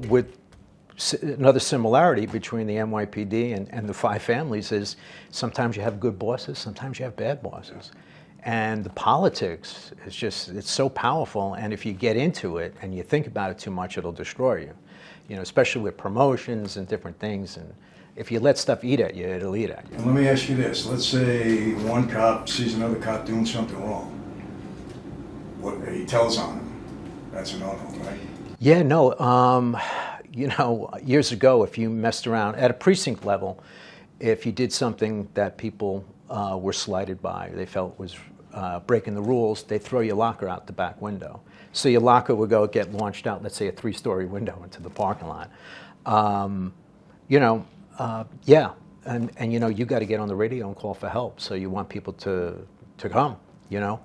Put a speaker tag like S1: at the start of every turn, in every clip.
S1: with another similarity between the NYPD and the five families is sometimes you have good bosses, sometimes you have bad bosses. And the politics is just, it's so powerful, and if you get into it and you think about it too much, it'll destroy you. You know, especially with promotions and different things. And if you let stuff eat at you, it'll eat at you.
S2: And let me ask you this. Let's say one cop sees another cop doing something wrong. What he tells on him. That's a no-no, right?
S1: Yeah, no. You know, years ago, if you messed around at a precinct level, if you did something that people were slighted by, they felt was breaking the rules, they'd throw your locker out the back window. So your locker would get launched out, let's say a 3-story window into the parking lot. You know, yeah, and you know, you got to get on the radio and call for help. So you want people to come, you know.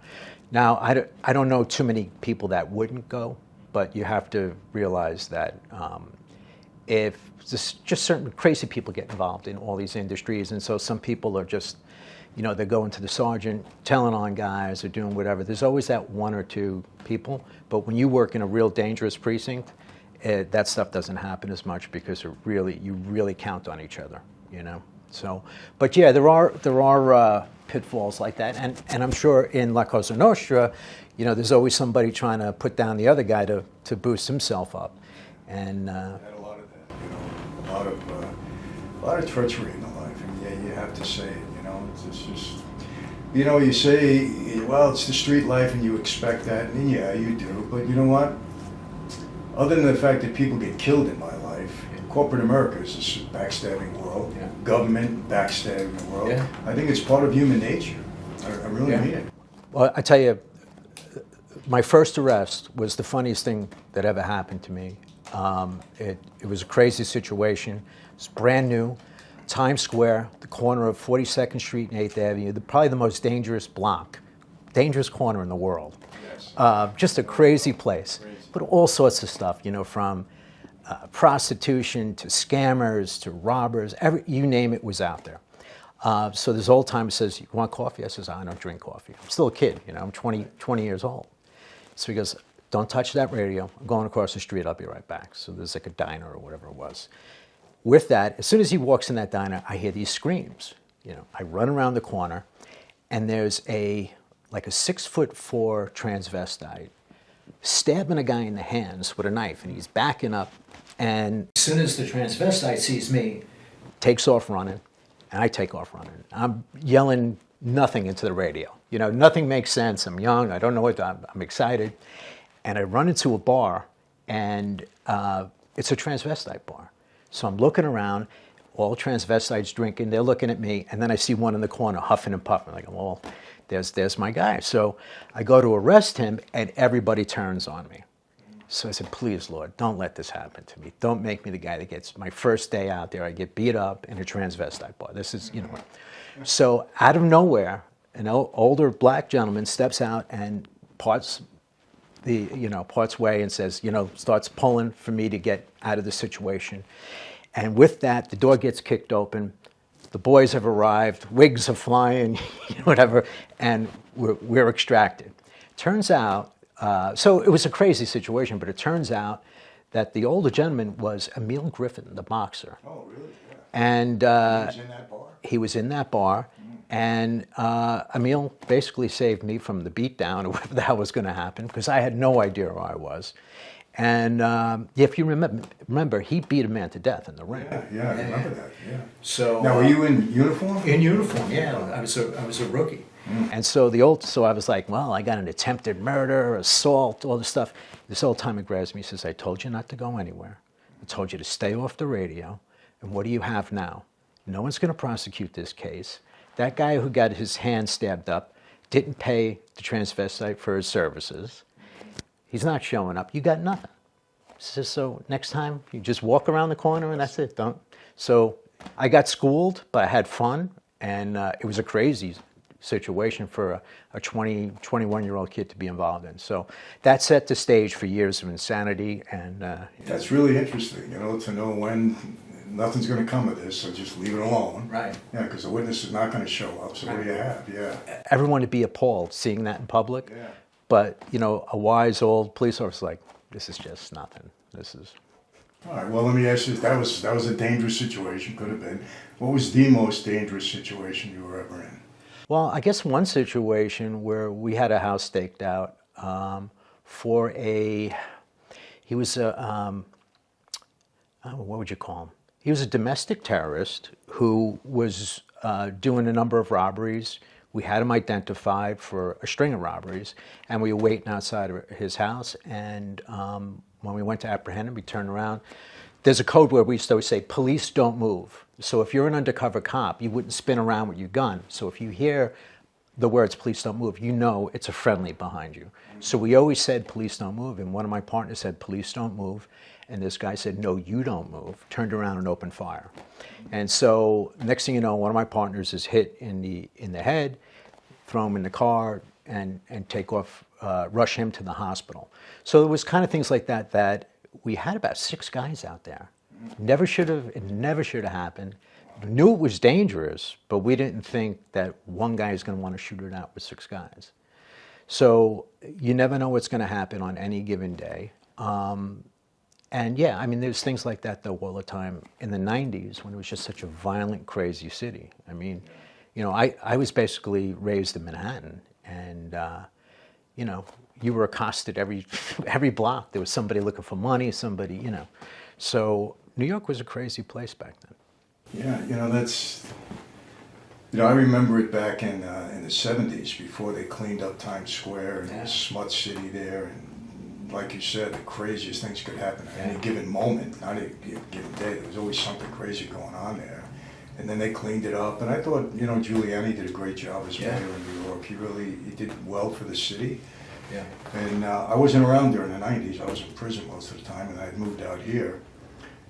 S1: Now, I don't know too many people that wouldn't go, but you have to realize that if just certain crazy people get involved in all these industries, and so some people are just, you know, they're going to the sergeant, telling on guys, or doing whatever. There's always that one or two people, but when you work in a real dangerous precinct, that stuff doesn't happen as much because you really count on each other, you know. So, but yeah, there are pitfalls like that, and I'm sure in La Cosa Nostra, you know, there's always somebody trying to put down the other guy to boost himself up, and
S2: had a lot of that, you know, a lot of treachery in the life, and yeah, you have to say it, you know. It's just, you know, you say, well, it's the street life, and you expect that, and yeah, you do, but you know what? Other than the fact that people get killed in my life, corporate America is a backstabbing world. Yeah. Government backstabbing world. Yeah. I think it's part of human nature. I really mean it.
S1: Well, I tell you, my first arrest was the funniest thing that ever happened to me. It was a crazy situation. It's brand new. Times Square, the corner of 42nd Street and 8th Avenue, probably the most dangerous dangerous corner in the world. Yes. Just a crazy place. Crazy. But all sorts of stuff, you know, from prostitution to scammers to robbers, you name it was out there. So this old timer says, "You want coffee?" I says, "I don't drink coffee." I'm still a kid, you know, I'm 20 years old. So he goes, "Don't touch that radio. I'm going across the street. I'll be right back." So there's like a diner or whatever it was. With that, as soon as he walks in that diner, I hear these screams. You know, I run around the corner, and there's like a 6'4" transvestite stabbing a guy in the hands with a knife, and he's backing up. And as soon as the transvestite sees me, takes off running, and I take off running. I'm yelling nothing into the radio. You know, nothing makes sense. I'm young. I don't know what I'm excited. And I run into a bar, and it's a transvestite bar. So I'm looking around, all transvestites drinking. They're looking at me, and then I see one in the corner huffing and puffing. Like, well, there's my guy. So I go to arrest him, and everybody turns on me. So I said, "Please, Lord, don't let this happen to me. Don't make me the guy that gets my first day out there. I get beat up in a transvestite bar. This is, you know." So out of nowhere, an older black gentleman steps out and parts way and says, you know, starts pulling for me to get out of the situation. And with that, the door gets kicked open. The boys have arrived, wigs are flying, whatever, and we're extracted. Turns out, so it was a crazy situation, but it turns out that the older gentleman was Emil Griffin, the boxer.
S2: Oh, really? Yeah.
S1: And
S2: he was in that bar?
S1: He was in that bar, and Emil basically saved me from the beatdown or whatever the hell was going to happen, because I had no idea where I was. And if you remember, he beat a man to death in the ring.
S2: Yeah, I remember that. Yeah.
S1: So
S2: now, were you in uniform?
S1: In uniform, yeah. I was a rookie. And so I was like, well, I got an attempted murder, assault, all this stuff. This old timer grabs me and says, "I told you not to go anywhere. I told you to stay off the radio. And what do you have now? No one's going to prosecute this case. That guy who got his hand stabbed up didn't pay the transvestite for his services. He's not showing up. You got nothing." So next time, you just walk around the corner and that's it. Don't. So I got schooled, but I had fun, and it was a crazy situation for a 21-year-old kid to be involved in. So that set the stage for years of insanity. And
S2: that's really interesting, you know, to know when nothing's going to come of this, so just leave it alone.
S1: Right.
S2: Yeah, because the witness is not going to show up, so right. What do you have? Yeah.
S1: Everyone would be appalled seeing that in public.
S2: Yeah.
S1: But, you know, a wise old police officer like, this is just nothing. This is...
S2: All right. Well, let me ask you. That was a dangerous situation. Could have been. What was the most dangerous situation you were ever in?
S1: Well, I guess one situation where we had a house staked out for a, he was a, what would you call him? He was a domestic terrorist who was doing a number of robberies. We had him identified for a string of robberies, and we were waiting outside of his house. And when we went to apprehend him, we turned around. There's a code where we used to always say, police don't move. So if you're an undercover cop, you wouldn't spin around with your gun. So if you hear the words, police don't move, you know it's a friendly behind you. So we always said, police don't move. And one of my partners said, police don't move. And this guy said, no, you don't move. Turned around and opened fire. And so next thing you know, one of my partners is hit in the head, throw him in the car, and take off, rush him to the hospital. So it was kind of things like that that we had about 6 guys out there. It never should have happened. We knew it was dangerous, but we didn't think that one guy is going to want to shoot it out with 6 guys. So you never know what's going to happen on any given day. And yeah, I mean, there's things like that though all the time in the 90s when it was just such a violent, crazy city. I mean, you know, I was basically raised in Manhattan, and you know, you were accosted every block. There was somebody looking for money, somebody, you know. So New York was a crazy place back then.
S2: Yeah, you know, I remember it back in the 70s before they cleaned up Times Square, and it was smut city there, and like you said, the craziest things could happen at any given moment, not a given day. There was always something crazy going on there. And then they cleaned it up, and I thought, you know, Giuliani did a great job as mayor in New York. He did well for the city.
S1: Yeah.
S2: And I wasn't around during the 90s. I was in prison most of the time, and I had moved out here.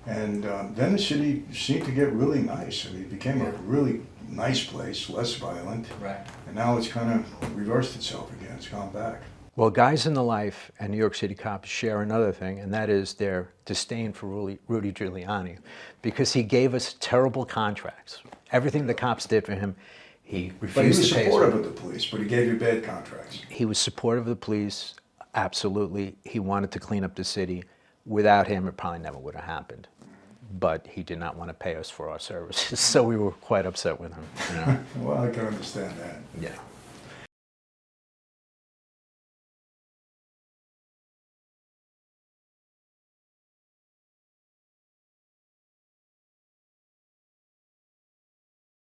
S2: And then the city seemed to get really nice. I mean, it became a really nice place, less violent.
S1: Right.
S2: And now it's kind of reversed itself again. It's gone back.
S1: Well, Guys in the Life and New York City cops share another thing, and that is their disdain for Rudy Giuliani, because he gave us terrible contracts. Everything the cops did for him, he refused to pay.
S2: But he was supportive of the police, but he gave you bad contracts.
S1: He was supportive of the police, absolutely. He wanted to clean up the city. Without him, it probably never would have happened. But he did not want to pay us for our services, so we were quite upset with him. You know?
S2: Well, I can understand that.
S1: Yeah.